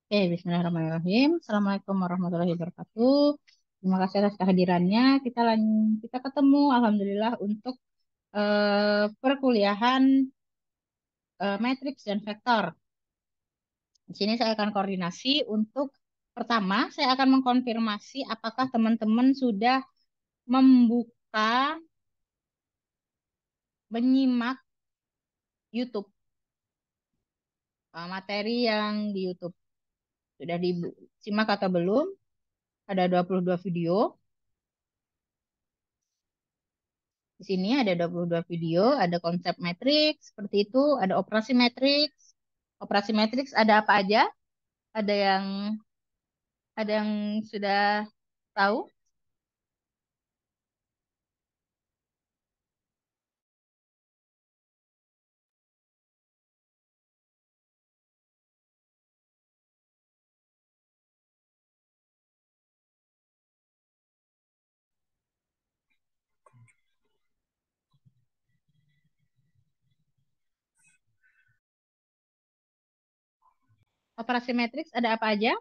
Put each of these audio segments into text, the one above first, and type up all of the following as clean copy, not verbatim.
Oke, Bismillahirrahmanirrahim. Assalamualaikum warahmatullahi wabarakatuh. Terima kasih atas kehadirannya. Kita ketemu, alhamdulillah, untuk perkuliahan matriks dan vektor. Di sini saya akan koordinasi untuk pertama, saya akan mengkonfirmasi apakah teman-teman sudah membuka, menyimak YouTube, materi yang di YouTube. Sudah disimak atau belum? Ada 22 video. Di sini ada 22 video, ada konsep matriks, seperti itu, ada operasi matriks. Operasi matriks ada apa aja? Ada yang ada yang sudah tahu? Operasi matriks ada apa aja?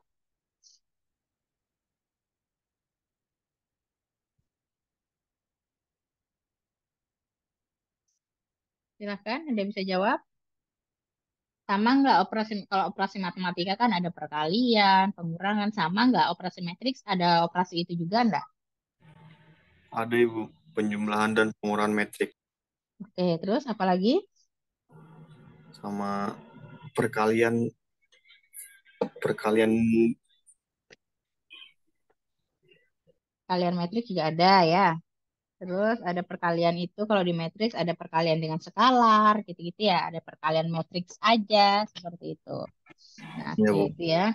Silahkan, ada yang bisa jawab. Sama nggak operasi, kalau operasi matematika kan ada perkalian, pengurangan, sama nggak operasi matriks ada operasi itu juga enggak? Ada Ibu, penjumlahan dan pengurangan metrik Oke, terus apa lagi? sama perkalian perkalian Kalian matriks juga ada ya. Terus ada perkalian itu kalau di matriks ada perkalian dengan skalar gitu-gitu ya. Ada perkalian matriks aja seperti itu. Nah, ya oke Bu. itu ya.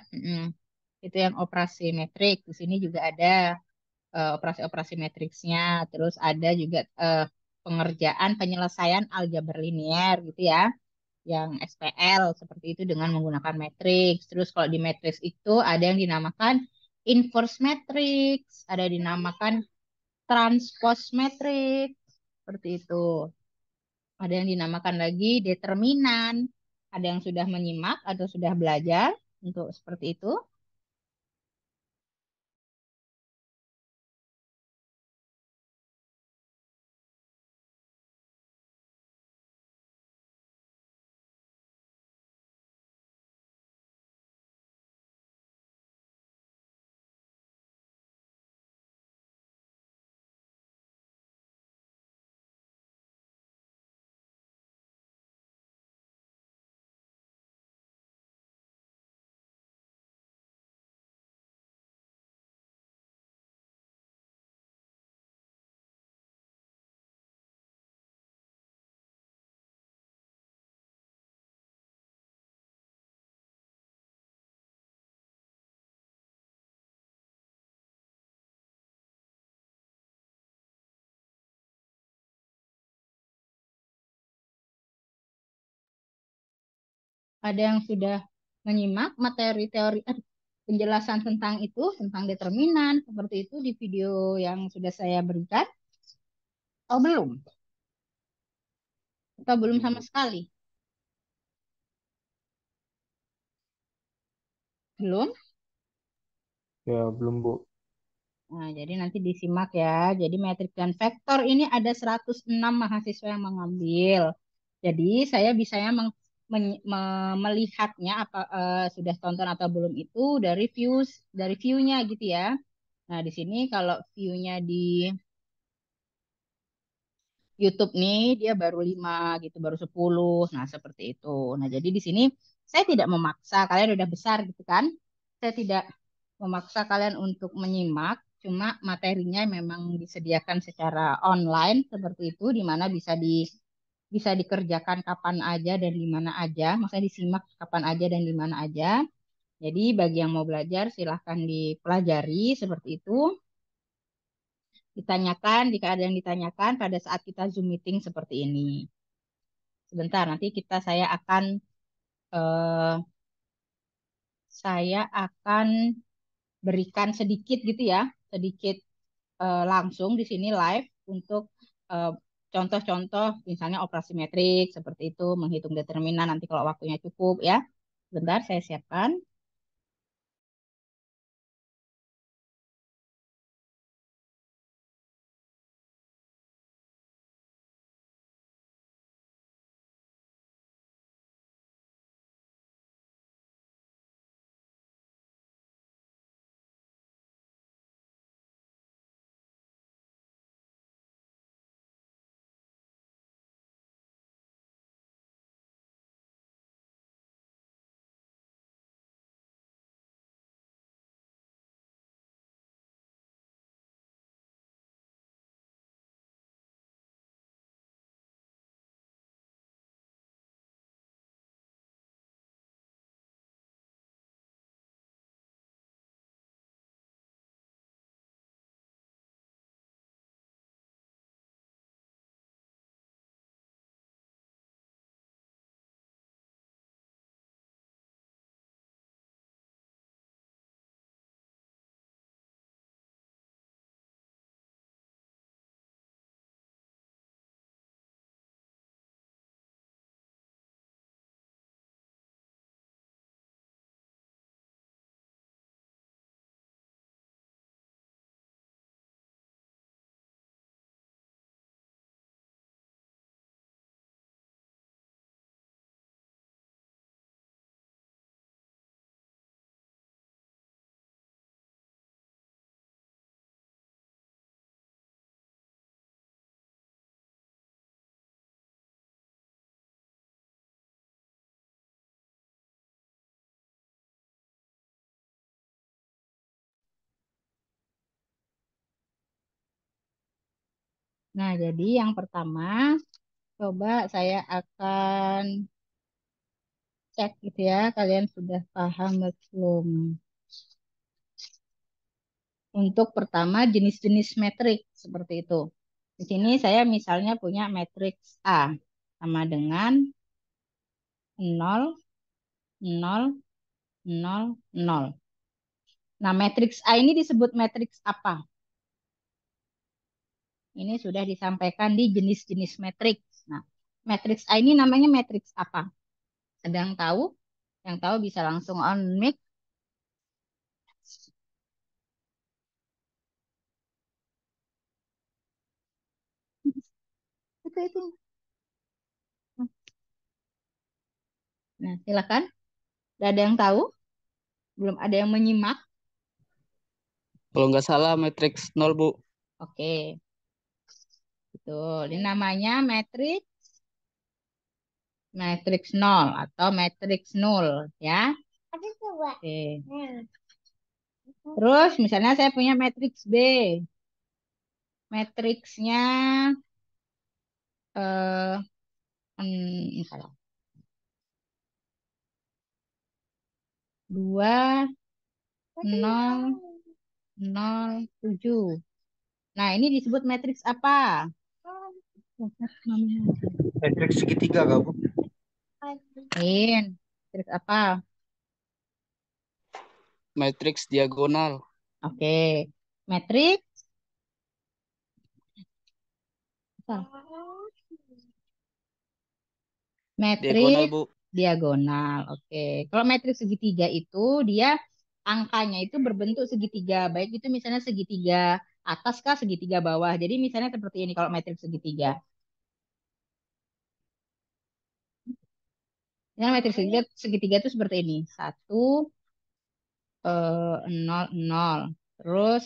Itu yang operasi metrik. Di sini juga ada operasi-operasi matriksnya. Terus ada juga pengerjaan penyelesaian aljabar linier gitu ya. Yang SPL seperti itu dengan menggunakan matriks. Terus kalau di matriks itu ada yang dinamakan inverse matrix, ada yang dinamakan transpose matrix, seperti itu. Ada yang dinamakan lagi determinan. Ada yang sudah menyimak atau sudah belajar untuk seperti itu. Ada yang sudah menyimak materi teori penjelasan tentang itu, tentang determinan, seperti itu di video yang sudah saya berikan. Oh, belum? Atau belum sama sekali? Belum? Ya, belum, Bu. Nah, jadi nanti disimak ya. Jadi metrik dan vektor ini ada 106 mahasiswa yang mengambil. Jadi saya bisanya melihatnya apa sudah tonton atau belum itu dari view-nya gitu ya. Nah, di sini kalau view-nya di YouTube nih dia baru 5 gitu, baru 10. Nah, seperti itu. Nah, jadi di sini saya tidak memaksa, kalian udah besar gitu kan. Saya tidak memaksa kalian untuk menyimak, cuma materinya memang disediakan secara online seperti itu, di mana bisa dikerjakan kapan aja dan di mana aja, maksudnya disimak kapan aja dan di mana aja. Jadi bagi yang mau belajar silahkan dipelajari seperti itu. Ditanyakan jika ada yang ditanyakan pada saat kita Zoom meeting seperti ini. Sebentar, nanti eh, saya akan berikan sedikit gitu ya, sedikit langsung di sini live untuk eh, contoh-contoh misalnya operasi metrik seperti itu, menghitung determinan nanti kalau waktunya cukup ya. Sebentar saya siapkan. Nah, jadi yang pertama, coba saya akan cek gitu ya, kalian sudah paham belum? Untuk pertama, jenis-jenis metrik seperti itu. Di sini saya misalnya punya matriks A sama dengan 0, 0, 0, 0. Nah, matriks A ini disebut matriks apa? Ini sudah disampaikan di jenis-jenis matriks. Nah, matriks A ini namanya matriks apa? Ada yang tahu? Yang tahu bisa langsung on mic. Itu. Nah, silakan. Tidak ada yang tahu? Belum ada yang menyimak? Kalau nggak salah matriks 0, Bu. Oke, betul. Ini namanya matriks 0 atau matriks 0 ya. Oke. Terus misalnya saya punya matriks B. Matriksnya salah. 2, 0, 0, 7. Nah, ini disebut matriks apa? Matriks segitiga kak Bu? Matriks apa? Matriks diagonal. Oke. Matriks Diagonal, Matriks Bu. diagonal. Oke. Kalau matriks segitiga itu dia angkanya itu berbentuk segitiga. Baik itu misalnya segitiga atas kah segitiga bawah. Jadi misalnya seperti ini kalau matriks segitiga. Misalnya matriks segitiga itu seperti ini. 1, 0, 0. Terus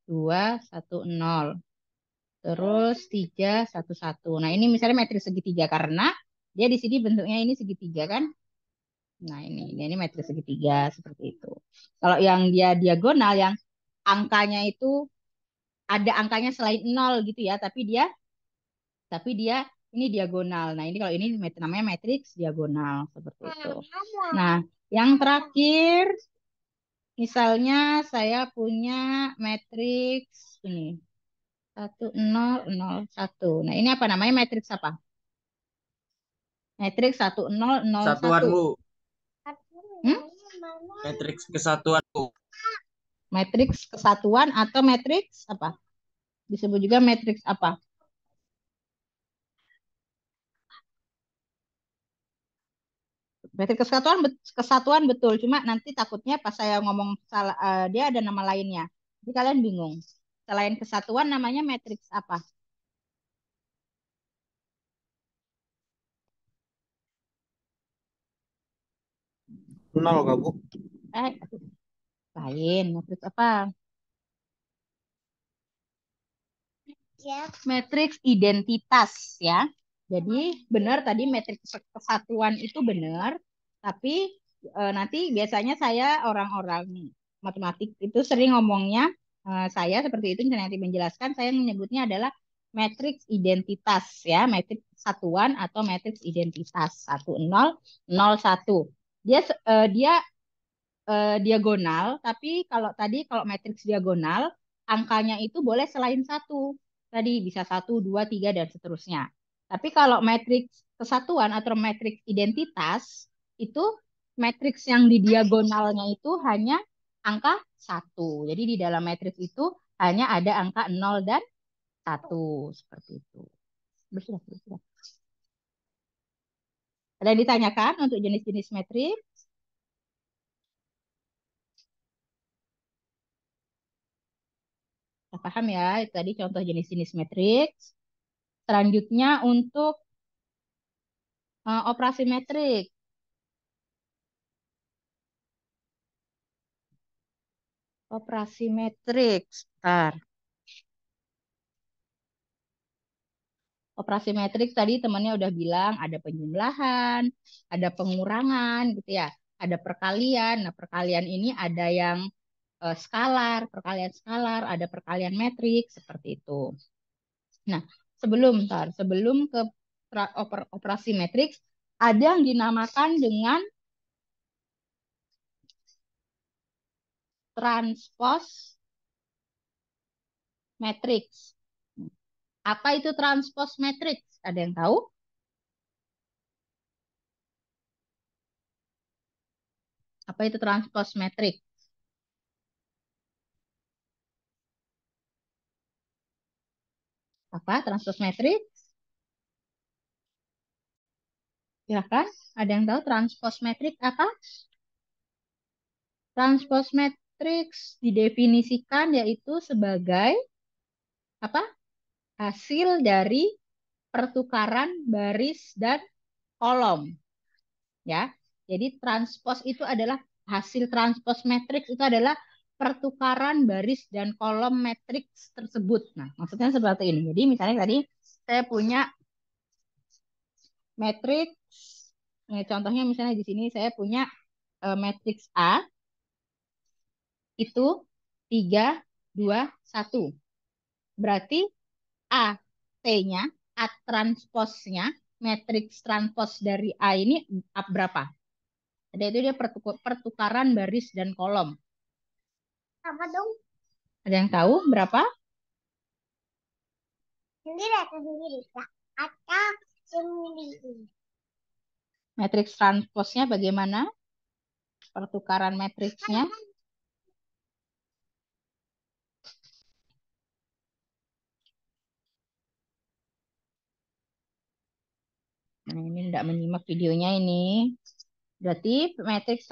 2, 1, 0. Terus 3, 1, 1. Nah ini misalnya matriks segitiga karena dia di sini bentuknya ini segitiga kan. Nah, ini matriks segitiga seperti itu. Kalau yang dia diagonal, yang angkanya itu ada angkanya selain nol gitu ya, tapi dia ini diagonal. Nah, ini kalau ini namanya matriks diagonal seperti itu. Nah, yang terakhir, misalnya saya punya matriks ini 1, 0, 0, 1. Nah, ini apa namanya matriks apa? Matriks 1, 0, 0, Kesatuan 1. Bu. Hmm? Matriks kesatuan Bu. Matriks kesatuan atau matriks apa? Disebut juga matriks apa? Matriks kesatuan betul, cuma nanti takutnya pas saya ngomong salah, dia ada nama lainnya. Jadi kalian bingung. Selain kesatuan namanya matriks apa? Nol kak Bu? Eh, lain matriks apa? Matriks identitas ya. Jadi benar tadi matriks kesatuan itu benar, tapi nanti biasanya saya orang-orang matematik itu sering ngomongnya saya seperti itu nanti menjelaskan saya menyebutnya adalah matriks identitas ya, matriks satuan atau matriks identitas 1, 0, 0, 1. Dia diagonal, tapi kalau matriks diagonal, angkanya itu boleh selain satu. Tadi bisa 1, 2, 3, dan seterusnya. Tapi kalau matriks kesatuan atau matriks identitas, itu matriks yang di diagonalnya itu hanya angka satu. Jadi di dalam matriks itu hanya ada angka 0 dan 1. Seperti itu. Bersudah. Ada yang ditanyakan untuk jenis-jenis matriks? Kita paham ya, itu tadi contoh jenis-jenis matriks. Selanjutnya untuk operasi metrik. Operasi metrik. Bentar. Operasi metrik tadi temannya udah bilang ada penjumlahan, ada pengurangan gitu ya. Ada perkalian. Nah, perkalian ini ada yang perkalian skalar, ada perkalian metrik seperti itu. Nah, sebelum ke operasi matriks, ada yang dinamakan dengan transpose matriks. Apa itu transpose matriks? Ada yang tahu? Apa itu transpose matriks? Apa transpose matriks? Silakan, ada yang tahu transpose matriks apa? Transpose matriks didefinisikan yaitu sebagai apa? Hasil dari pertukaran baris dan kolom, ya. Jadi transpose itu adalah hasil transpose matriks itu adalah pertukaran baris dan kolom matriks tersebut. Nah, maksudnya seperti ini. Jadi misalnya tadi saya punya matriks, contohnya misalnya di sini saya punya matriks A itu 3, 2, 1. Berarti A T-nya, A transposnya, matriks transpos dari A ini berapa? Ada itu dia pertukaran baris dan kolom. Apa dong? Ada yang tahu berapa? Sendiri atau sendiri? Atau sendiri? Matriks transposnya bagaimana? Pertukaran matriksnya. Nah, ini tidak menyimak videonya ini. Berarti matriks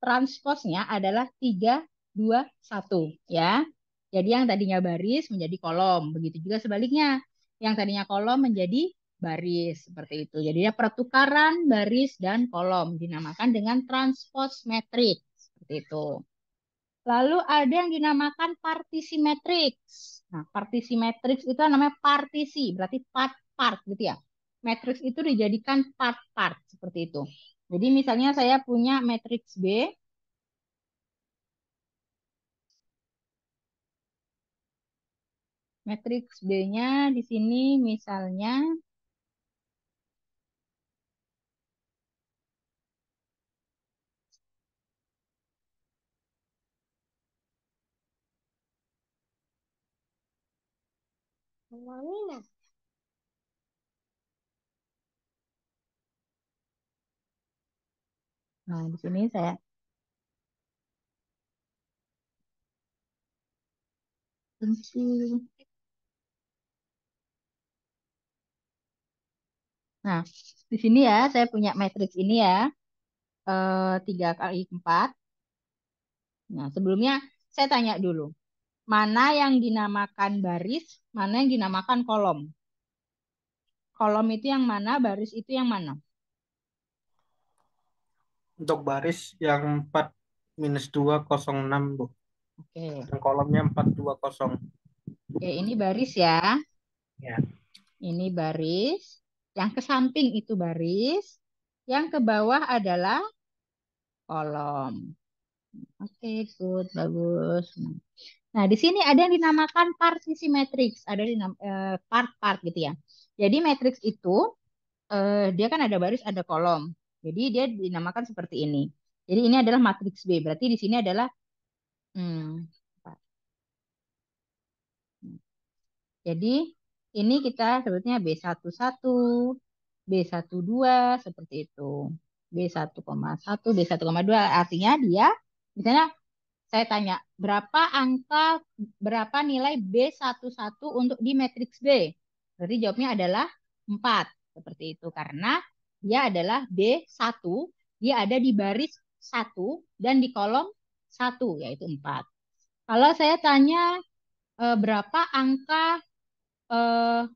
transposnya adalah 3, 2, 1. Ya. Jadi yang tadinya baris menjadi kolom. Begitu juga sebaliknya. Yang tadinya kolom menjadi baris. Seperti itu. Jadi ya pertukaran baris dan kolom. Dinamakan dengan transpose matriks. Seperti itu. Lalu ada yang dinamakan partisi matriks. Nah, partisi matriks itu namanya partisi. Berarti part-part gitu ya. Matriks itu dijadikan part-part. Seperti itu. Jadi misalnya saya punya matriks B. Matriks B-nya di sini misalnya Mana? Nah, di sini saya Nah, di sini ya saya punya matriks ini ya. 3 kali 4. Nah, sebelumnya saya tanya dulu. Mana yang dinamakan baris, mana yang dinamakan kolom? Kolom itu yang mana, baris itu yang mana? Untuk baris yang 4-206, Bu. Oke. Yang kolomnya 420. Oke, ini baris ya. Ya. Ini baris. Yang ke samping itu baris. Yang ke bawah adalah kolom. Oke, good, bagus. Nah, di sini ada yang dinamakan partisi matriks, ada part-part gitu ya. Jadi matriks itu dia kan ada baris, ada kolom. Jadi dia dinamakan seperti ini. Jadi ini adalah matriks B. Berarti di sini adalah jadi ini kita sebutnya B11, B12 seperti itu. B1,1, B1,2 artinya dia misalnya saya tanya berapa nilai B11 untuk di matriks B? Berarti jawabnya adalah 4 seperti itu karena dia adalah B1, dia ada di baris 1 dan di kolom 1 yaitu 4. Kalau saya tanya berapa angka eh,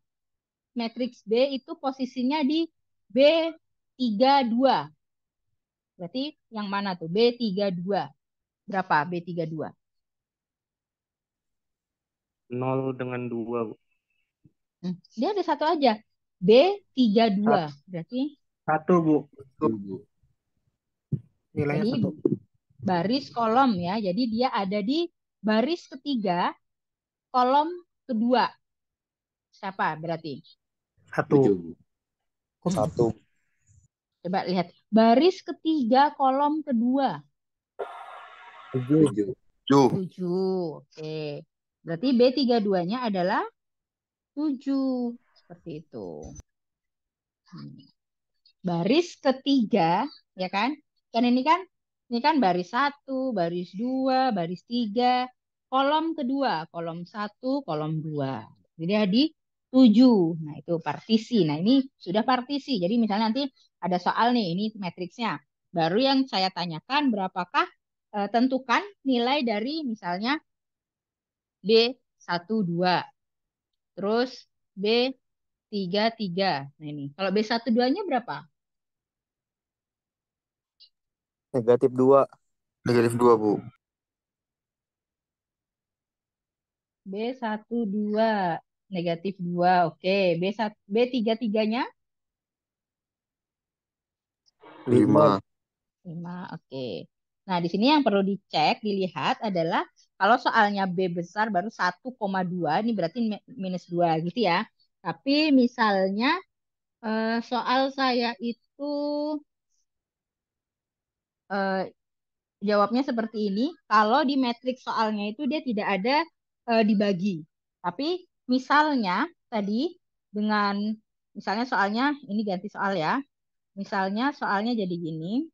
matriks B itu posisinya di B32. Berarti yang mana tuh? B32. Berapa B32? 0 dengan 2, Bu. Dia ada satu aja. B32. Berarti 1, Bu. Tubuh. Nilainya jadi 1. baris kolom ya. Jadi dia ada di baris ketiga, kolom kedua. siapa berarti? 1. 1. Coba lihat. Baris ketiga, kolom kedua. 7. 7. 7. Oke. Berarti B32-nya adalah 7. Seperti itu. Baris ketiga, ya kan? Kan ini kan baris 1, baris 2, baris 3, kolom kedua, kolom 1, kolom 2. Jadi di 7. Nah, itu partisi. Nah, ini sudah partisi. Jadi misalnya nanti ada soal nih, ini matriksnya. Baru yang saya tanyakan berapakah tentukan nilai dari misalnya B12. Terus B33. Nah, ini. Kalau B12-nya berapa? Negatif 2. Negatif 2, Bu. B12 negatif 2. Oke, B1 B33-nya 5. 5. Oke. Nah, di sini yang perlu dicek, dilihat adalah kalau soalnya B besar baru 1,2, ini berarti minus 2 gitu ya. Tapi misalnya soal saya itu eh, jawabnya seperti ini. Kalau di matriks soalnya itu dia tidak ada dibagi. Tapi misalnya tadi dengan misalnya soalnya ini ganti soal ya. Misalnya soalnya jadi gini.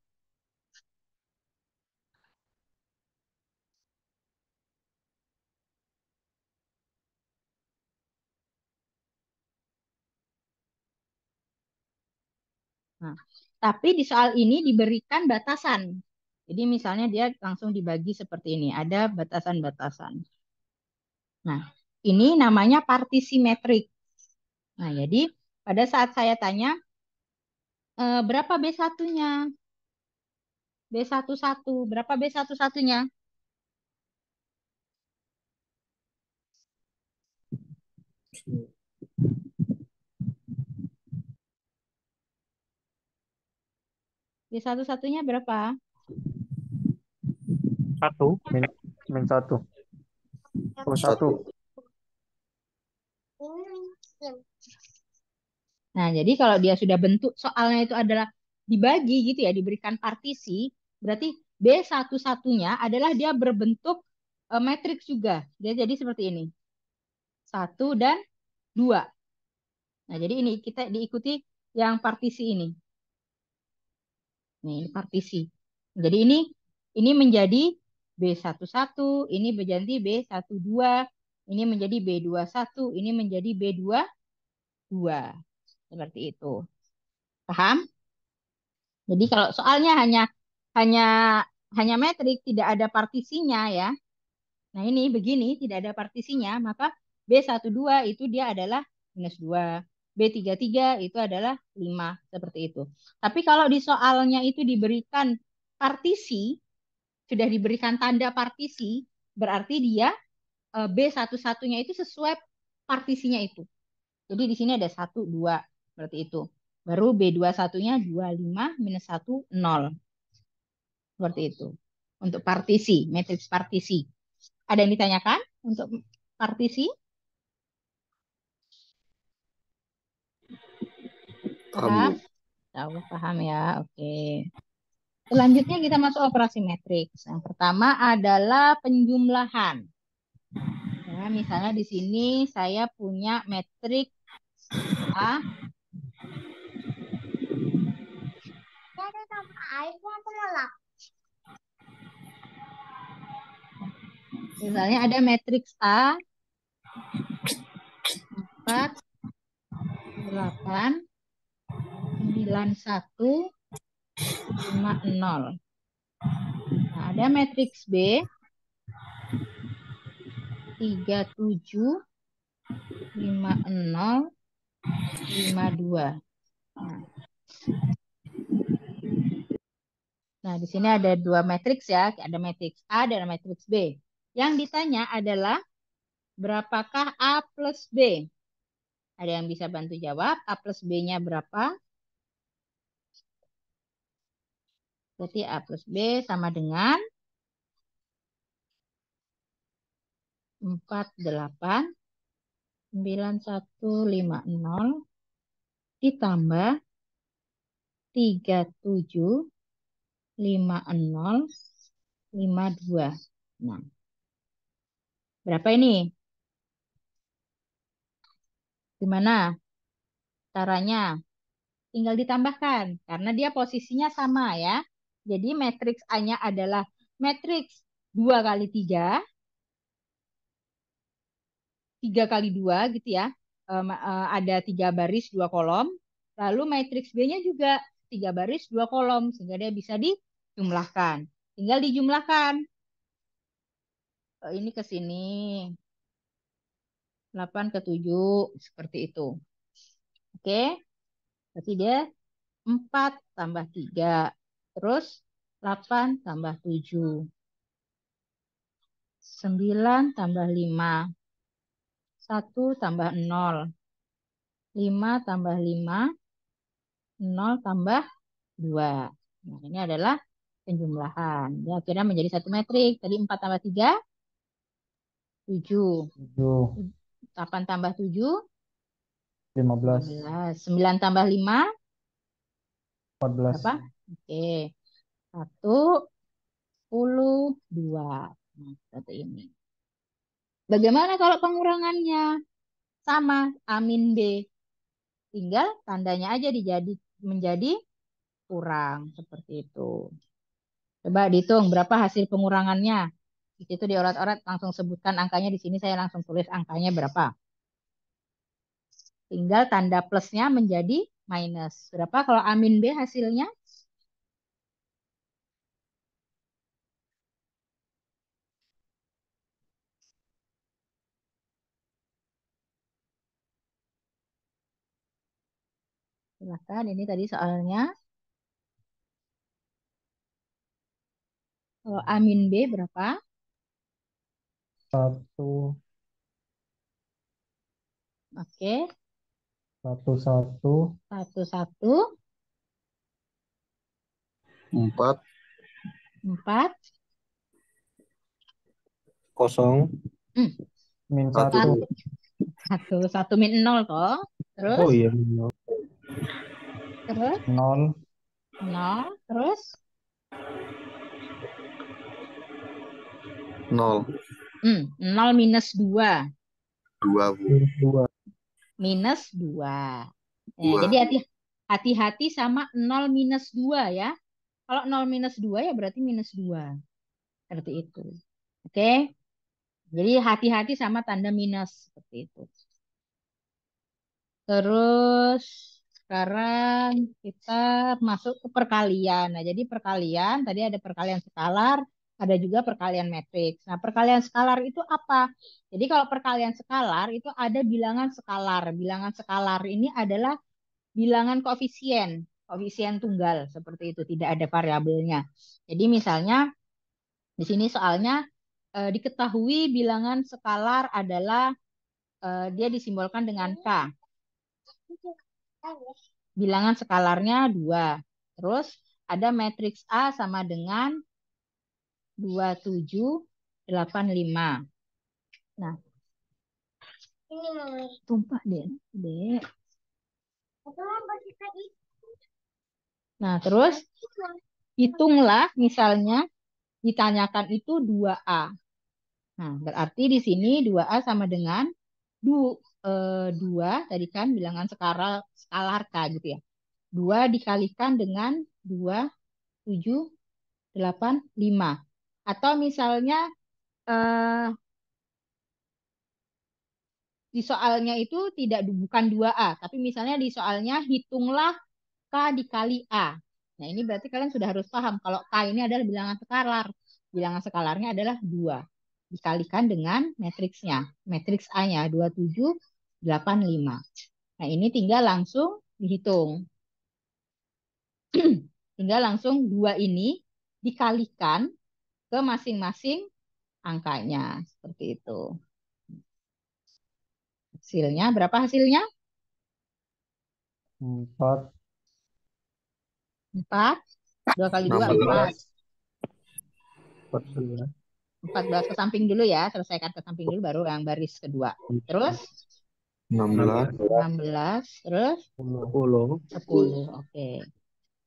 Nah, tapi di soal ini diberikan batasan. Jadi misalnya dia langsung dibagi seperti ini. Ada batasan-batasan. Nah, ini namanya partisi metrik. Nah, jadi pada saat saya tanya berapa B1-nya? B11. Berapa B11-nya? B11-nya berapa? 1. Min 1. Oh, 1. Nah, jadi kalau dia sudah bentuk soalnya itu adalah dibagi gitu ya, diberikan partisi, berarti B11-nya adalah dia berbentuk matriks juga. Dia jadi seperti ini. 1 dan 2. Nah, jadi ini kita diikuti yang partisi ini. Nih, ini partisi. Jadi ini menjadi B11, ini menjadi B12, ini menjadi B21, ini menjadi B22. Seperti itu. Paham? Jadi kalau soalnya hanya hanya metrik, tidak ada partisinya ya. Nah, ini begini, tidak ada partisinya, maka B12 itu dia adalah minus 2. B33 itu adalah 5, seperti itu. Tapi kalau di soalnya itu diberikan partisi, sudah diberikan tanda partisi, berarti dia B11-nya itu sesuai partisinya itu. Jadi di sini ada 1, 2, seperti itu. Baru B21-nya 25 minus 1, 0. Seperti itu. Untuk partisi, matriks partisi. Ada yang ditanyakan untuk partisi? Paham? Kamu. Tahu, paham ya. Oke. Selanjutnya kita masuk operasi matriks. Yang pertama adalah penjumlahan. Ya, misalnya di sini saya punya matriks A. Ada tambah airnya atau ngelap? Misalnya ada matriks A 4, 8, 9, 1, 5, 0. Nah, ada matriks B 3, 7, 5, 0, 5, 2. Nah, di sini ada dua matriks ya, ada matriks A dan matriks B. Yang ditanya adalah berapakah A plus B? Ada yang bisa bantu jawab? A plus B-nya berapa? Berarti A plus B sama dengan 4, 8, 9150 ditambah 375052. Nah, berapa ini? Gimana caranya? Tinggal ditambahkan karena dia posisinya sama ya. Jadi matriks A-nya adalah matriks 2 kali 3, 3 kali 2 gitu ya. Ada 3 baris 2 kolom. Lalu matriks B-nya juga 3 baris 2 kolom sehingga dia bisa dijumlahkan. Tinggal dijumlahkan. Ini ke sini. 8 ke 7 seperti itu. Oke. Berarti dia 4 tambah 3. Terus 8 tambah 7. 9 tambah 5. 1 tambah 0. 5 tambah 5. 0 tambah 2. Nah, ini adalah penjumlahan. Ya, akhirnya menjadi satu metrik. Tadi 4 tambah 3, 7. 7, 8 tambah 7, 15, 15. 9 tambah 5, 14. berapa? Oke. 1, 10, 2. Nah, seperti ini. Bagaimana kalau pengurangannya? Sama, A min B. Tinggal tandanya aja menjadi kurang. Seperti itu. Coba dihitung berapa hasil pengurangannya. Di situ diorat-orat langsung sebutkan angkanya. Di sini saya langsung tulis angkanya berapa. Tinggal tanda plusnya menjadi minus. Berapa kalau A min B hasilnya? Silahkan, ini tadi soalnya. Kalau A min B berapa? 1, Oke, 1, 1, 1, 1, 4, 4, 0, min 1. 1. 1 min 0 toh. Terus, Oh iya. terus, 0, 0, terus, 0, 0 minus 2. 2, Bu. min 2. Minus 2. Ya, 2. jadi hati-hati sama 0 minus 2 ya. Kalau 0 minus 2 ya berarti minus 2. Seperti itu. Oke. Jadi hati-hati sama tanda minus. Seperti itu. Terus sekarang kita masuk ke perkalian. Nah, jadi perkalian, tadi ada perkalian skalar, ada juga perkalian matriks. Nah, perkalian skalar itu apa? Jadi kalau perkalian skalar itu ada bilangan skalar. Bilangan skalar ini adalah bilangan koefisien, koefisien tunggal seperti itu, tidak ada variabelnya. Jadi misalnya di sini soalnya diketahui bilangan skalar adalah dia disimbolkan dengan K. Bilangan skalarnya 2. Terus ada matriks A sama dengan 2785. Nah, Ini Mami. tumpah deh, Dek. Nah, terus hitunglah misalnya ditanyakan itu 2A. Nah, berarti di sini 2A sama dengan 2 tadi kan bilangan skalar K gitu ya. 2 dikalikan dengan 2785. Atau misalnya di soalnya itu bukan 2A, tapi misalnya di soalnya hitunglah K dikali A. Nah, ini berarti kalian sudah harus paham kalau K ini adalah bilangan skalar. Bilangan skalarnya adalah 2. Dikalikan dengan matriksnya. Matriks A-nya 2785. Nah, ini tinggal langsung dihitung. Tinggal langsung 2 ini dikalikan ke masing-masing angkanya. Seperti itu. Hasilnya, berapa hasilnya? 4, 4. 2 kali 2, 4. 14 ke samping dulu ya. Selesaikan ke samping dulu baru yang baris kedua. Terus 16. 16, terus 10. 10. Oke.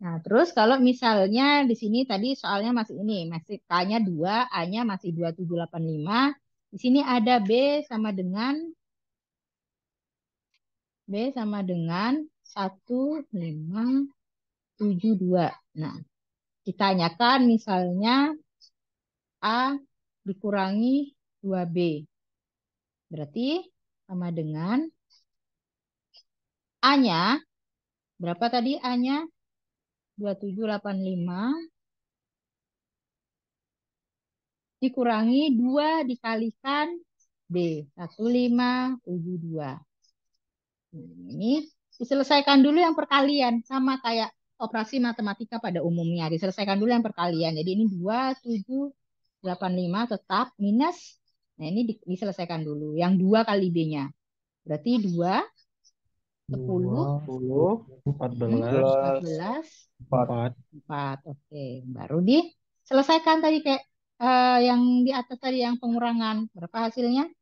Nah, terus kalau misalnya di sini tadi soalnya masih ini, masih K-nya 2, A-nya masih 2785. Di sini ada B sama dengan 1572. Nah, ditanyakan misalnya A dikurangi 2B. Berarti sama dengan A-nya, berapa tadi A-nya? 2785 dikurangi 2 dikalikan B. 1572. Ini diselesaikan dulu yang perkalian. Sama kayak operasi matematika pada umumnya. Diselesaikan dulu yang perkalian. Jadi ini 2785 tetap minus. Nah ini diselesaikan dulu. Yang 2 kali B-nya. Berarti 2, 10, 10, 14, 14, 4. 4. Oke. Baru diselesaikan tadi kayak yang di atas tadi yang pengurangan. Berapa hasilnya?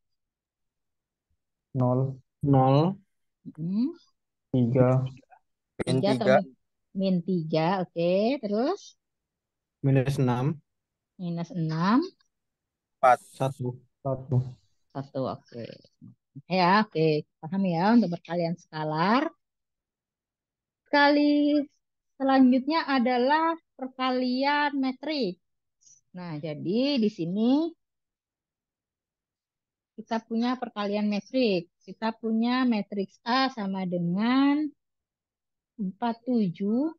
0, 0, Hmm, 3, 3 3, min 3. Oke. Terus minus 6, minus 6. 4, 1. 1. 1. Oke. Ya, oke. Paham ya untuk perkalian skalar. Kali selanjutnya adalah perkalian metrik. Nah, jadi di sini kita punya perkalian metrik. Kita punya matriks A sama dengan 4735.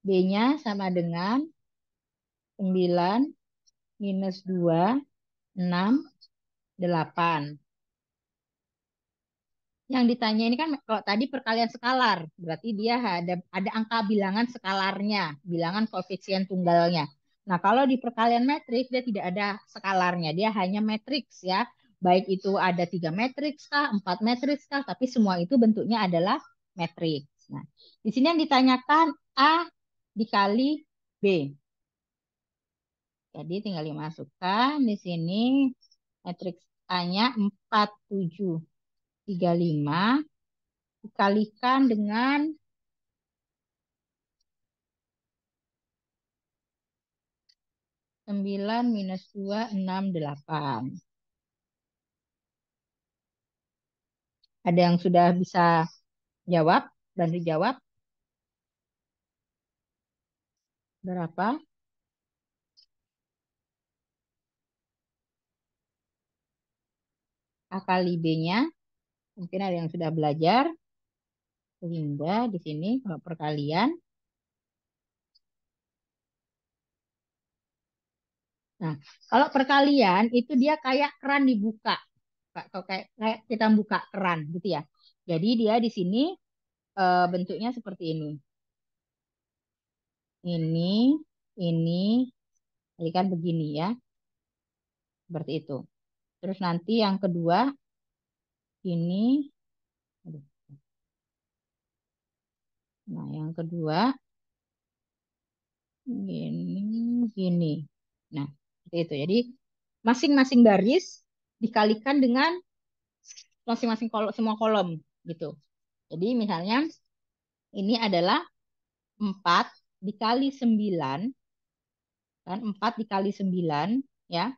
B-nya sama dengan 9 minus 2, 6, 8. Yang ditanya ini kan kalau tadi perkalian skalar, berarti dia ada angka bilangan skalarnya, bilangan koefisien tunggalnya. Nah, kalau di perkalian matriks dia tidak ada skalarnya, dia hanya matriks ya. Baik itu ada 3 matriks kah, 4 matriks kah, tapi semua itu bentuknya adalah matriks. Nah, di sini yang ditanyakan A dikali B. Jadi tinggal dimasukkan di sini matriks A-nya 4735 dikalikan dengan 9 minus 2, 6, 8. Ada yang sudah bisa jawab? Bantu jawab. Berapa? A kali B-nya. Mungkin ada yang sudah belajar. Sehingga di sini kalau perkalian. Nah, kalau perkalian itu dia kayak keran dibuka. Kalau kayak kita buka keran gitu ya. Jadi dia di sini bentuknya seperti ini. Ini, jadi kan begini ya. Seperti itu. Terus nanti yang kedua, ini. Aduh. Nah, yang kedua, gini. Nah, seperti itu. Jadi, masing-masing baris dikalikan dengan masing-masing semua kolom gitu. Jadi, misalnya ini adalah 4 dikali 9, kan 4 dikali 9, ya,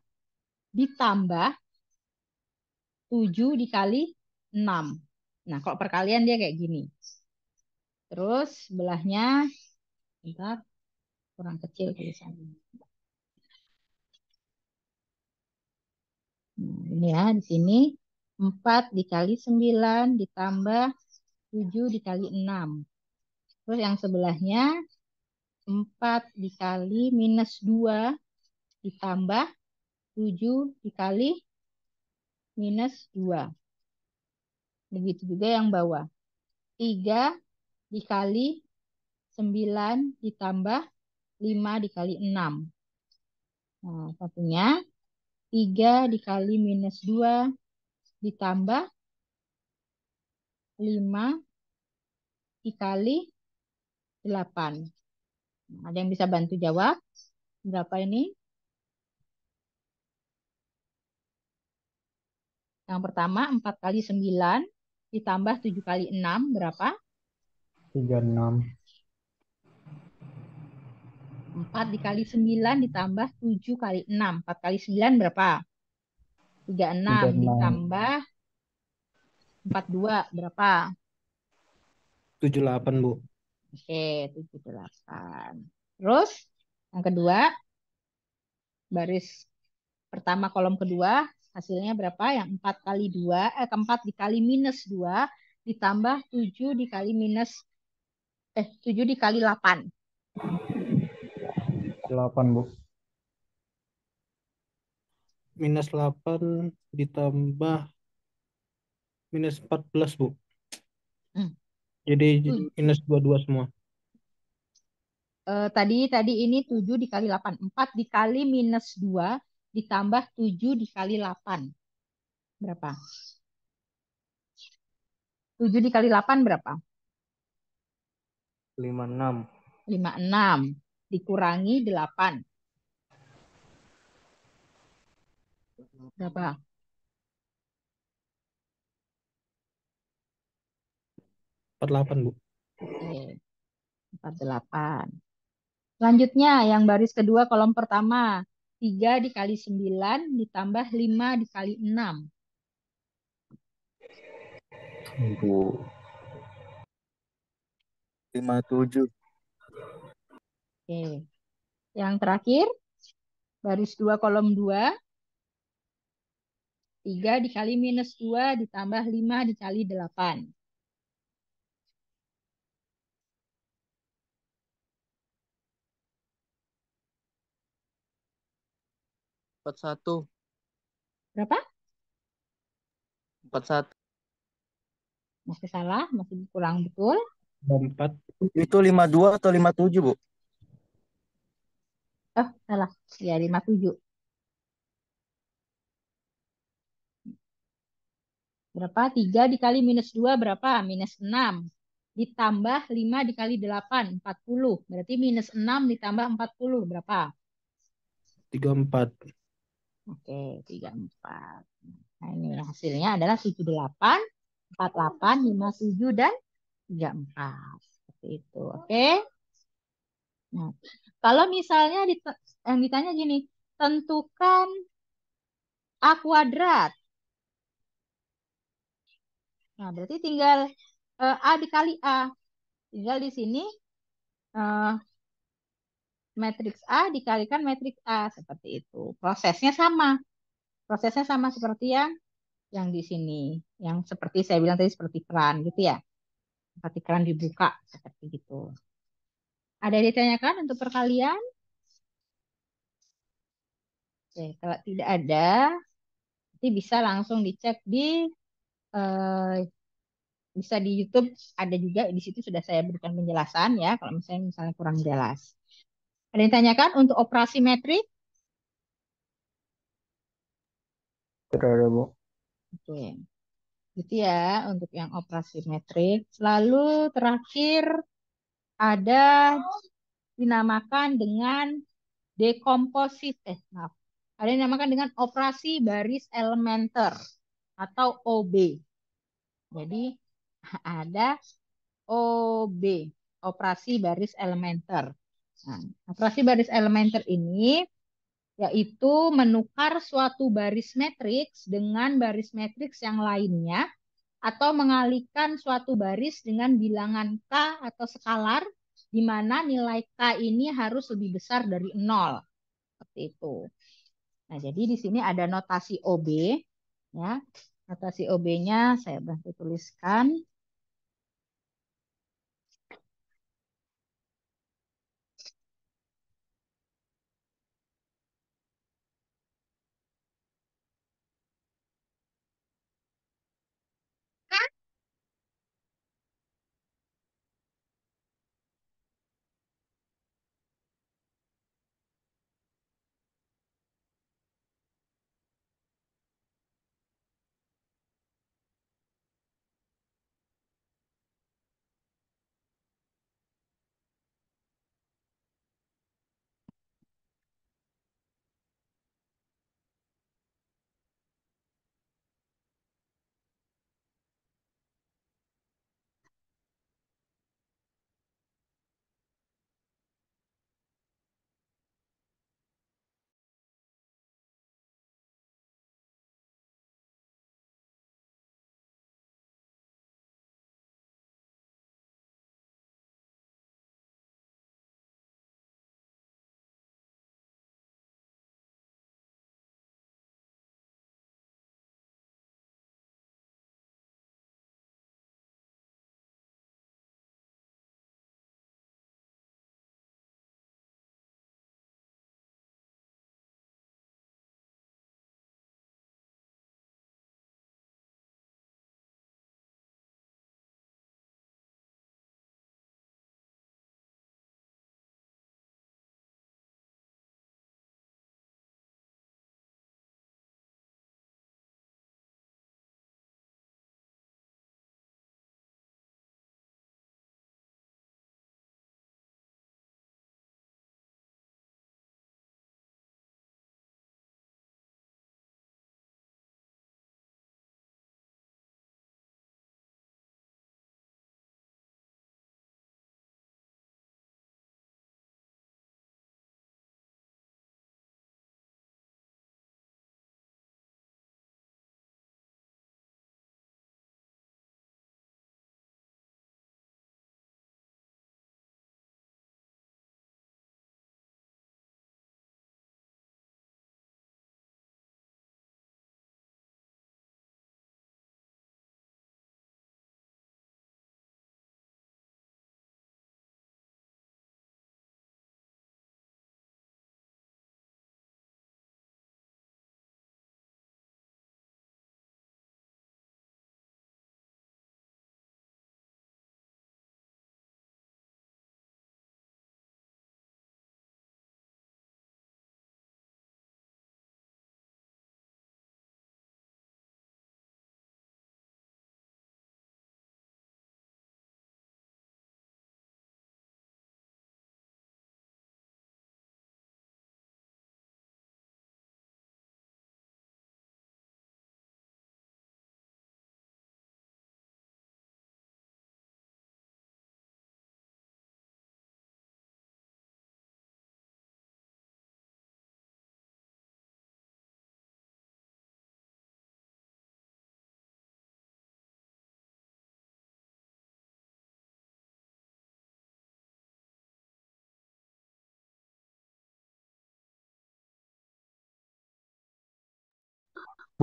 ditambah 7 dikali 6. Nah, kalau perkalian dia kayak gini. Terus, sebelahnya, bentar, kurang kecil tulisannya. Nah, ini ya, di sini 4 dikali 9 ditambah 7 dikali 6. Terus yang sebelahnya 4 dikali minus 2 ditambah 7 dikali minus 2. Begitu juga yang bawah. 3 dikali 9 ditambah 5 dikali 6. Nah, satunya 3 dikali minus 2 ditambah 5 dikali 8. Nah, ada yang bisa bantu jawab? Berapa ini? Yang pertama 4 kali 9 ditambah 7 kali 6 berapa? 36. 4 dikali 9 ditambah 7 kali 6. 4 kali 9 berapa? 36 36. ditambah 42 berapa? 78, Bu. Oke, 78. Terus yang kedua, baris pertama kolom kedua, hasilnya berapa? Yang 4 kali 2, keempat dikali minus 2 ditambah 7 dikali minus 7 dikali 8. 8, Bu. Minus 8 ditambah minus 14, Bu. Hmm. Jadi Tuj- minus 22 semua. tadi ini 7 dikali 8. 4 dikali minus 2 ditambah 7 dikali 8. Berapa? 7 dikali 8 berapa? 56. 56 dikurangi 8. Berapa? 48, Bu. Oke, 48. Selanjutnya yang baris kedua kolom pertama. 3 dikali 9 ditambah 5 dikali 6. Bu. 57. Oke. Yang terakhir, baris 2 kolom 2. 3 dikali minus 2 ditambah 5 dikali 8. 41. Berapa? 41. Masih salah, masih kurang betul. 4. Itu 52 atau 57, Bu? Oh, salah. Ya, 57. Berapa? 3 dikali minus 2 berapa? Minus 6. Ditambah 5 dikali 8, 40. Berarti minus 6 ditambah 40. Berapa? 34. Oke, 34. Nah, ini hasilnya adalah 78, 48, 57, dan 34. Seperti itu. Oke. Nah, kalau misalnya yang ditanya gini, tentukan A kuadrat. Nah, berarti tinggal A dikali A. Tinggal di sini eh, matriks A dikalikan matriks A. Seperti itu. Prosesnya sama. Prosesnya sama seperti yang di sini. Yang seperti saya bilang tadi seperti keran gitu ya. Seperti keran dibuka. Seperti gitu. Ada yang ditanyakan untuk perkalian? Oke, kalau tidak ada, nanti bisa langsung dicek eh, bisa di YouTube, ada juga di situ sudah saya berikan penjelasan ya kalau misalnya kurang jelas. Ada yang ditanyakan untuk operasi metrik? Tidak ada, Bu. Oke. Gitu ya untuk yang operasi metrik. Lalu terakhir ada dinamakan dengan dekomposit. Maaf. Ada yang dinamakan dengan operasi baris elementer atau OB. Jadi ada OB, operasi baris elementer. Nah, operasi baris elementer ini yaitu menukar suatu baris matriks dengan baris matriks yang lainnya atau mengalihkan suatu baris dengan bilangan K atau skalar di mana nilai K ini harus lebih besar dari 0. Seperti itu. Nah, jadi di sini ada notasi OB ya. Notasi OB-nya saya bantu tuliskan.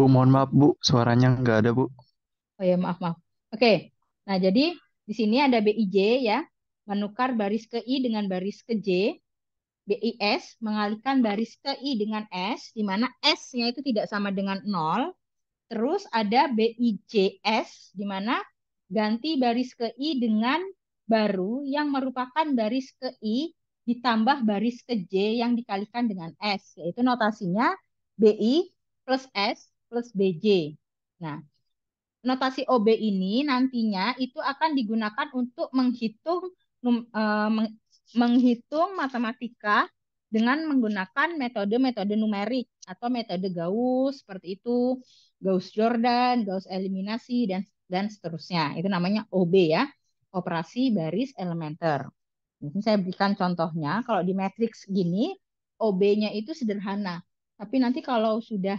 Bu, mohon maaf Bu, suaranya nggak ada Bu. Oh ya, maaf, maaf. Oke. Nah, jadi di sini ada BIJ ya, menukar baris ke I dengan baris ke J. BIS mengalihkan baris ke I dengan S, di mana S-nya itu tidak sama dengan 0. Terus ada BIJS, di mana ganti baris ke I dengan baru yang merupakan baris ke I ditambah baris ke J yang dikalikan dengan S, yaitu notasinya BI plus S plus BJ. Nah, notasi OB ini nantinya itu akan digunakan untuk menghitung matematika dengan menggunakan metode-metode numerik atau metode Gauss seperti itu, Gauss-Jordan, Gauss eliminasi dan seterusnya. Itu namanya OB ya, operasi baris elementer. Ini saya berikan contohnya, kalau di matriks gini OB-nya itu sederhana. Tapi nanti kalau sudah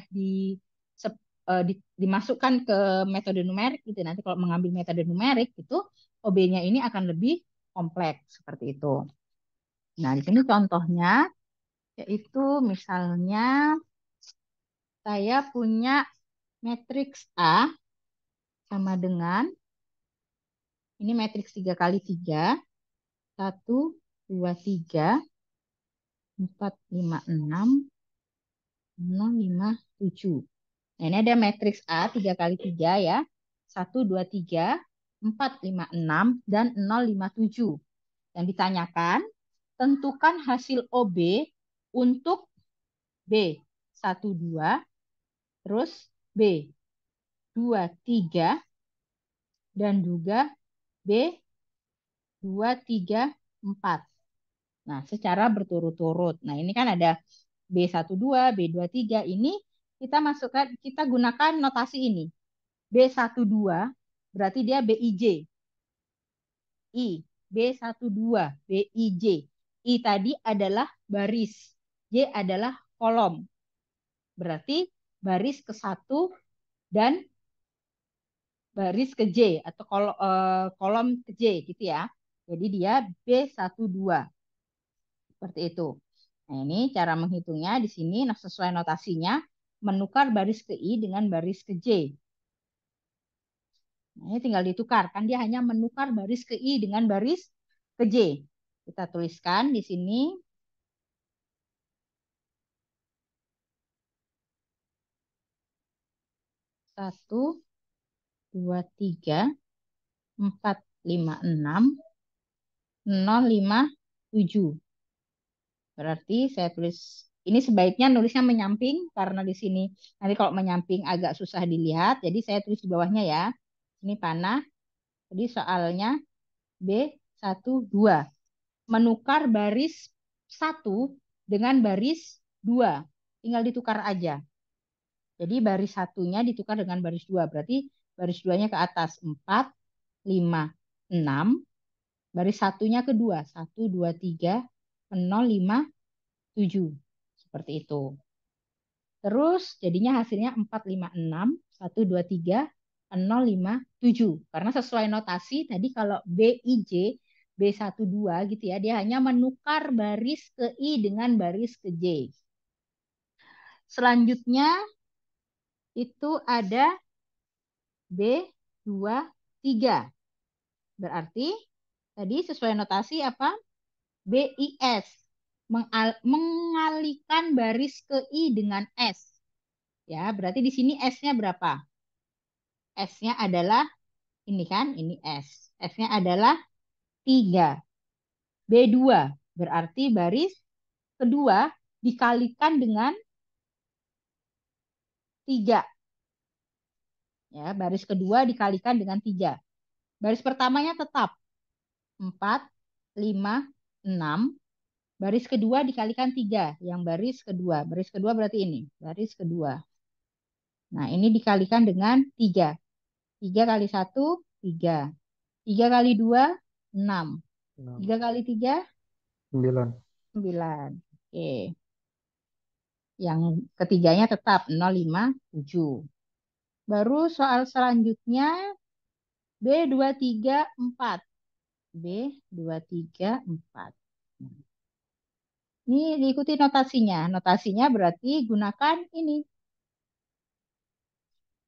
dimasukkan ke metode numerik gitu. Nanti kalau mengambil metode numerik itu OB-nya ini akan lebih kompleks seperti itu. Nah, di sini contohnya yaitu misalnya saya punya matriks A sama dengan ini matriks 3 kali 3, 1, 2, 3, 4, 5, 6, 0, 5, 7. Nah, ini ada matriks A 3 kali 3 ya. 1, 2, 3, 4, 5, 6, dan 0, 5, 7. Yang ditanyakan, tentukan hasil OB untuk B 1, 2, terus B 2, 3, dan juga B 2, 3, 4. Nah, secara berturut-turut. Nah, ini kan ada B1, 2, B2, 3. Ini kita gunakan notasi ini. B1, 2 berarti dia BIJ. I, B1, 2, BIJ. I tadi adalah baris, J adalah kolom. Berarti baris ke 1 dan baris ke J atau kolom ke J gitu ya. Jadi dia B1, 2. Seperti itu. Nah, ini cara menghitungnya di sini sesuai notasinya menukar baris ke I dengan baris ke J. Nah, ini tinggal ditukar, kan dia hanya menukar baris ke I dengan baris ke J. Kita tuliskan di sini. Satu, 2, 3, 4, 5, 6, 0, 5, 7. Berarti saya tulis, ini sebaiknya nulisnya menyamping, karena di sini nanti kalau menyamping agak susah dilihat. Jadi saya tulis di bawahnya ya. Ini panah. Jadi soalnya B1, 2. Menukar baris 1 dengan baris 2. Tinggal ditukar aja. Jadi baris 1-nya ditukar dengan baris 2. Berarti baris 2-nya ke atas. 4, 5, 6. Baris 1-nya ke 2. 1, 2, 3, 0, 5, 7. Seperti itu. Terus jadinya hasilnya 4, 5, 6. 1, 2, 3, 0, 5, 7. Karena sesuai notasi tadi kalau BIJ B1, 2 gitu ya, dia hanya menukar baris ke I dengan baris ke J. Selanjutnya itu ada B2, 3. Berarti tadi sesuai notasi apa? BIS. Mengalihkan baris ke I dengan S. Ya, berarti di sini S-nya berapa? S-nya adalah ini kan, ini S. S-nya adalah 3. B2 berarti baris kedua dikalikan dengan 3. Ya, baris kedua dikalikan dengan 3. Baris pertamanya tetap 4, 5, 6. Baris kedua dikalikan 3. Yang baris kedua. Baris kedua berarti ini. Baris kedua. Nah, ini dikalikan dengan 3. 3 kali 1, 3. 3 kali 2, 6. 3 kali 3, 9. 9. Oke. Yang ketiganya tetap 0, 5, 7. Baru soal selanjutnya B2, 3, 4. B2, 3, 4. Ini diikuti notasinya. Notasinya berarti gunakan ini.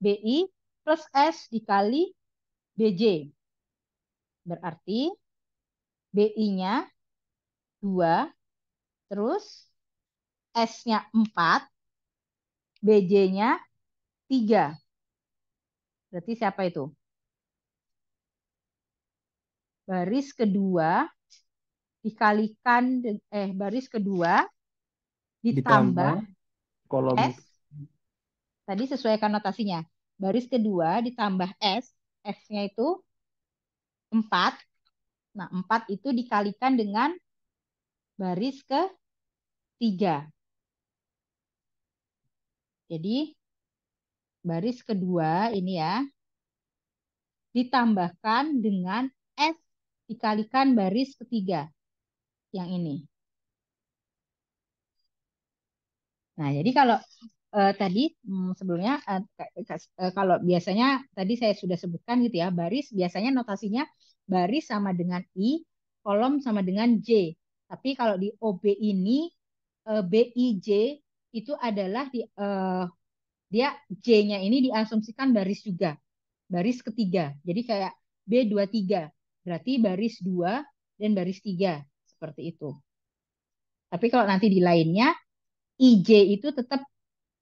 BI plus S dikali BJ. Berarti BI-nya 2, terus S-nya 4, BJ-nya 3. Berarti siapa itu? Baris kedua dikalikan, baris kedua ditambah Ditambah kolom S. Tadi sesuaikan notasinya. Baris kedua ditambah S. S-nya itu 4. Nah, 4 itu dikalikan dengan baris ketiga. Jadi, baris kedua ini ya, ditambahkan dengan S dikalikan baris ketiga. Yang ini. Nah, jadi kalau tadi sebelumnya kalau biasanya tadi saya sudah sebutkan gitu ya, baris biasanya notasinya baris sama dengan I, kolom sama dengan J. Tapi kalau di OB ini BIJ itu adalah dia J-nya ini diasumsikan baris juga, baris ketiga. Jadi kayak B23, berarti baris 2 dan baris 3 seperti itu. Tapi kalau nanti di lainnya IJ itu tetap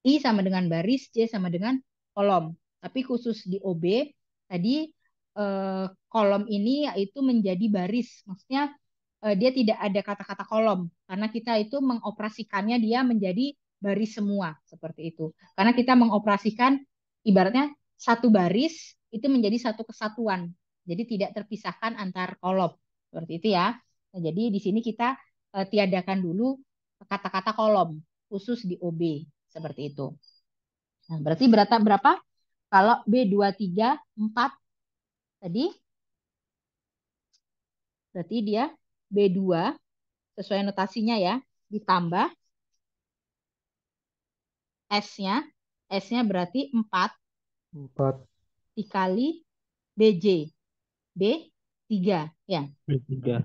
I sama dengan baris, J sama dengan kolom. Tapi khusus di OB, tadi kolom ini yaitu menjadi baris. Maksudnya dia tidak ada kata-kata kolom. Karena kita itu mengoperasikannya dia menjadi baris semua. Seperti itu. Karena kita mengoperasikan ibaratnya satu baris itu menjadi satu kesatuan. Jadi tidak terpisahkan antar kolom. Seperti itu ya. Nah, jadi di sini kita tiadakan dulu kata-kata kolom khusus di OB. Seperti itu. Nah, berarti berapa? Kalau B234 tadi, berarti dia B2 sesuai notasinya ya, ditambah S-nya. S-nya berarti 4 4 dikali BJ. B3 ya. B3.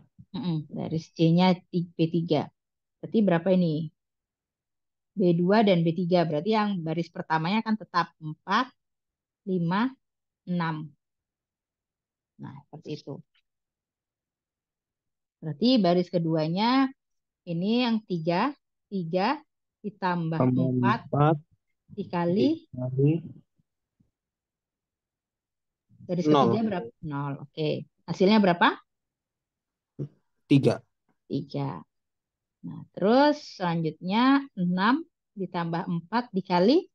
Baris C-nya B3. Berarti berapa ini? B2 dan B3. Berarti yang baris pertamanya kan tetap 4, 5, 6. Nah, seperti itu. Berarti baris keduanya ini yang 3 ditambah Tambah 4 4 dikali dikali baris 0. ketiga berapa? 0. Oke. Hasilnya berapa? 3. 3. Nah, terus selanjutnya 6 ditambah 4 dikali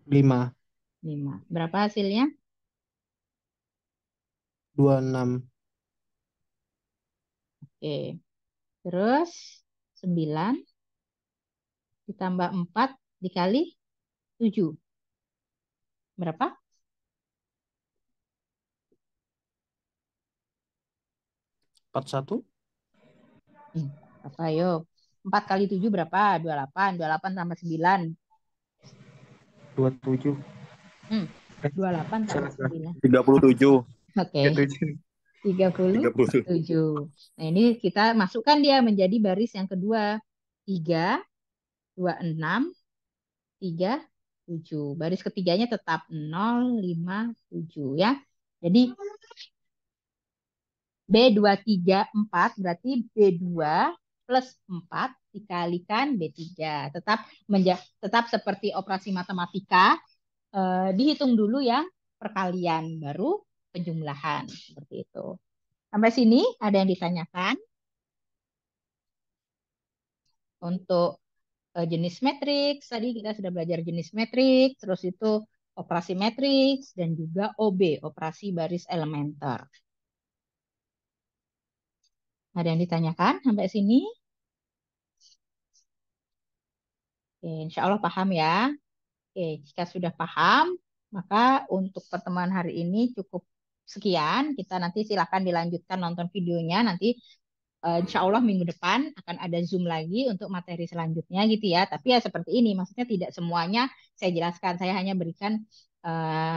5. 5. Berapa hasilnya? 26. Oke. Terus 9 ditambah 4 dikali 7. Berapa? 41. Apa ayo? 4 kali 7 berapa? 28. 28 tambah 9. 27. 28 tambah 9. 37. Oke. 30. 37. Nah, ini kita masukkan dia menjadi baris yang kedua. 3, 26, 3, 7. Baris ketiganya tetap 0, 5, 7 ya. Jadi B234 berarti B2 plus 4 dikalikan B3. Tetap seperti operasi matematika, dihitung dulu yang perkalian, baru penjumlahan. Seperti itu. Sampai sini ada yang ditanyakan? Untuk jenis matriks, tadi kita sudah belajar jenis matriks, terus itu operasi matriks, dan juga OB, operasi baris elementer. Ada yang ditanyakan sampai sini? Oke, insya Allah paham ya. Oke, jika sudah paham, maka untuk pertemuan hari ini cukup sekian. Kita nanti silakan dilanjutkan nonton videonya. Nanti insya Allah minggu depan akan ada Zoom lagi untuk materi selanjutnya gitu ya. Tapi ya seperti ini, maksudnya tidak semuanya saya jelaskan. Saya hanya berikan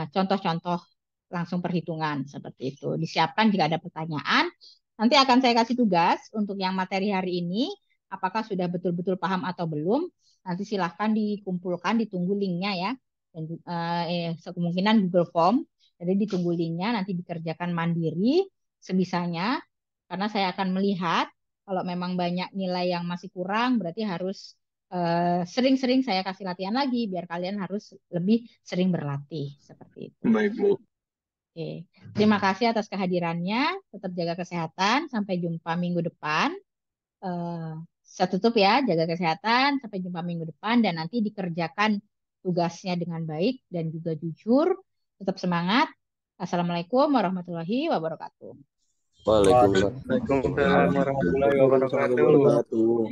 contoh-contoh langsung perhitungan seperti itu. Disiapkan jika ada pertanyaan. Nanti akan saya kasih tugas untuk yang materi hari ini. Apakah sudah betul-betul paham atau belum? Nanti silahkan dikumpulkan, ditunggu linknya ya. dan kemungkinan Google Form. Jadi ditunggu linknya, nanti dikerjakan mandiri sebisanya. Karena saya akan melihat kalau memang banyak nilai yang masih kurang, berarti harus sering-sering saya kasih latihan lagi biar kalian harus lebih sering berlatih seperti itu. Baik, Bu. Oke, terima kasih atas kehadirannya. Tetap jaga kesehatan. Sampai jumpa minggu depan. Saya tutup ya, jaga kesehatan. Sampai jumpa minggu depan dan nanti dikerjakan tugasnya dengan baik dan juga jujur. Tetap semangat. Assalamualaikum warahmatullahi wabarakatuh. Waalaikumsalam. Waalaikumsalam warahmatullahi wabarakatuh.